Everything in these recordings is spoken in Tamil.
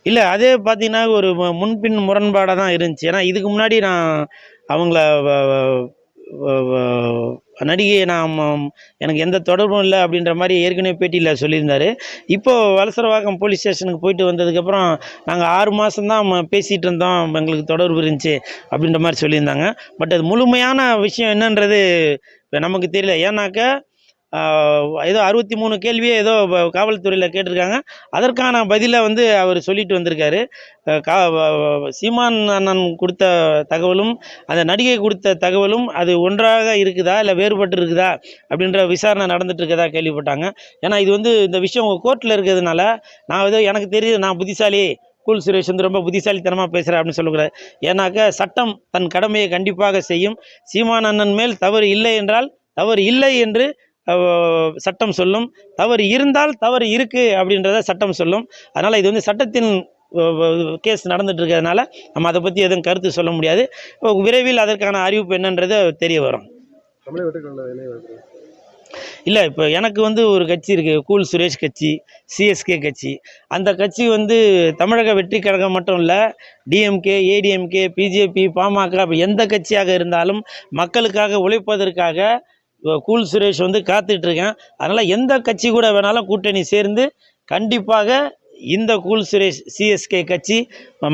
இல்ல அதே பார்த்தீங்கன்னா, ஒரு முன்பின் முரண்பாடா தான் இருந்துச்சு. ஏன்னா இதுக்கு முன்னாடி நான் அவங்கள வ வ வ நடிகைய நான் எனக்கு எந்த தொடர்பும் இல்ல அப்படின்ற மாரி ஏற்கனவே பேட்டியில சொல்லியிருந்தாரு. இப்போ வலசரவாக்கம் போலீஸ் ஸ்டேஷனுக்கு போயிட்டு வந்ததுக்கப்புறம், நாங்க 6 மாசம் தான் பேசிட்டு இருந்தோம். எங்களுக்கு தொடர்பு இருந்துச்சு அப்படின்ற மாரி சொல்லியிருந்தாங்க. பட் அது முழுமையான விஷயம் என்னன்றது நமக்கு தெரியல. ஏன்னாக்க ஆ ஏதோ 63 கேள்வியோ ஏதோ காவல்துறையில கேட்டிருக்காங்க. அதற்கான பதில வந்து அவரு சொல்லிட்டு வந்திருக்காரு. அ கா வ வ சீமான் அண்ணன் குடுத்த தகவலும், அந்த நடிகை குடுத்த தகவலும் அது ஒன்றாக இருக்குதா? இல்ல வேறுபட்டு இருக்குதா? அப்படின்ற விசாரணை நடந்துட்டு இருக்கதா கேள்விப்பட்டாங்க. ஏன்னா இது வந்து இந்த விஷயம் உங்க கோர்ட்ல இருக்கிறதுனால, நான் ஏதோ எனக்கு தெரியுது நான் புத்திசாலி, கூல் சுரேஷ் வந்து ரொம்ப புத்திசாலித்தனமா பேசுறார் அப்படின்னு சொல்லக்கூடாது. ஏன்னாக்க சட்டம் தன் கடமையை கண்டிப்பாக செய்யும். சீமான் அண்ணன் மேல் தவறு இல்லை என்றால், தவறு இல்லை என்று சட்டம் சொல்லும். தவறு இருந்தால் தவறு இருக்கு அப்படின்றத சட்டம் சொல்லும். அதனால இது வந்து சட்டத்தின் கேஸ் நடந்துட்டு இருக்கிறதுனால நம்ம அதை பற்றி எதுவும் கருத்து சொல்ல முடியாது. விரைவில் அதற்கான அறிவிப்பு என்னன்றது தெரிய வரும். இல்லை இப்போ எனக்கு வந்து ஒரு கட்சி இருக்குது, கூல் சுரேஷ் கட்சி, சிஎஸ்கே கட்சி. அந்த கட்சி வந்து தமிழக வெற்றி கழகம் மட்டும் இல்லை, டிஎம்கே, ஏடிஎம்கே, பிஜேபி, பாமக எந்த கட்சியாக இருந்தாலும் மக்களுக்காக உழைப்பதற்காக கூல் சுரேஷ் வந்து காத்துட்ருக்கேன். அதனால் எந்த கட்சி கூட வேணாலும் கூட்டணி சேர்ந்து கண்டிப்பாக இந்த கூல் சுரேஷ் சிஎஸ்கே கட்சி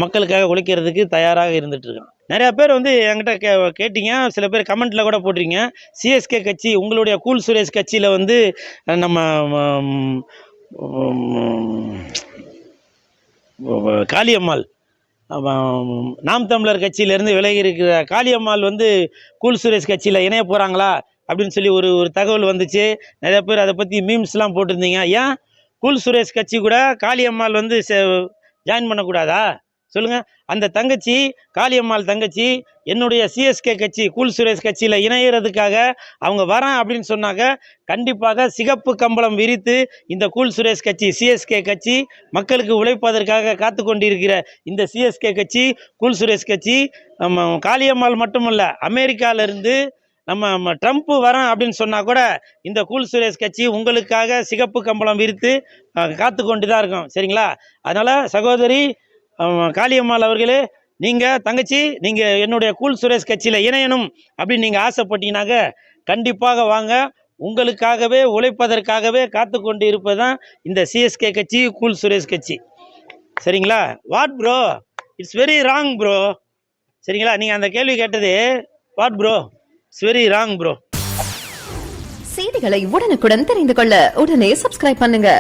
மக்களுக்காக உழைக்கிறதுக்கு தயாராக இருந்துகிட்ருக்கேன். நிறையா பேர் வந்து என்கிட்ட கேட்டீங்க, சில பேர் கமெண்ட்டில் கூட போட்டிருங்க. சிஎஸ்கே கட்சி உங்களுடைய கூல் சுரேஷ் கட்சியில் வந்து நம்ம காளியம்மாள் நாம் தமிழர் கட்சியிலேருந்து விலகி இருக்கிற காளியம்மாள் வந்து கூல் சுரேஷ் கட்சியில் இணைய போகிறாங்களா அப்படின்னு சொல்லி ஒரு தகவல் வந்துச்சு. நிறைய பேர் அதை பற்றி மீம்ஸ்லாம் போட்டிருந்தீங்க. ஏன் கூல் சுரேஷ் கட்சி கூட காளியம்மாள் வந்து ஜாயின் பண்ணக்கூடாதா சொல்லுங்கள்? அந்த தங்கச்சி, காளியம்மாள் தங்கச்சி என்னுடைய சிஎஸ்கே கட்சி கூல் சுரேஷ் கட்சியில் இணையிறதுக்காக அவங்க வரேன் அப்படின்னு சொன்னாங்க. கண்டிப்பாக சிகப்பு கம்பளம் விரித்து இந்த கூல் சுரேஷ் கட்சி சிஎஸ்கே கட்சி மக்களுக்கு உழைப்பதற்காக காத்து கொண்டிருக்கிற இந்த சிஎஸ்கே கட்சி கூல் சுரேஷ் கட்சி காளியம்மாள் மட்டுமல்ல, அமெரிக்காவிலேருந்து நம்ம ட்ரம்ப் வரேன் அப்படின்னு சொன்னால் கூட இந்த கூல் சுரேஷ் கட்சி உங்களுக்காக சிகப்பு கம்பளம் விரித்து காத்து கொண்டு தான் இருக்கும். சரிங்களா? அதனால் சகோதரி காளியம்மாள் அவர்களே, நீங்கள் தங்கச்சி நீங்கள் என்னுடைய கூல் சுரேஷ் கட்சியில் இணையணும் அப்படின்னு நீங்கள் ஆசைப்பட்டீங்கன்னாக்க கண்டிப்பாக வாங்க. உங்களுக்காகவே உழைப்பதற்காகவே காத்து கொண்டு இருப்பது தான் இந்த சிஎஸ்கே கட்சி, கூல் சுரேஷ் கட்சி. சரிங்களா? What bro, it's very wrong bro. சரிங்களா? நீங்கள் அந்த கேள்வி கேட்டது what bro, it's very wrong bro. செய்திகளை உடனுக்குடன் தெரிந்து கொள்ள உடனே சப்ஸ்கிரைப் பண்ணுங்க.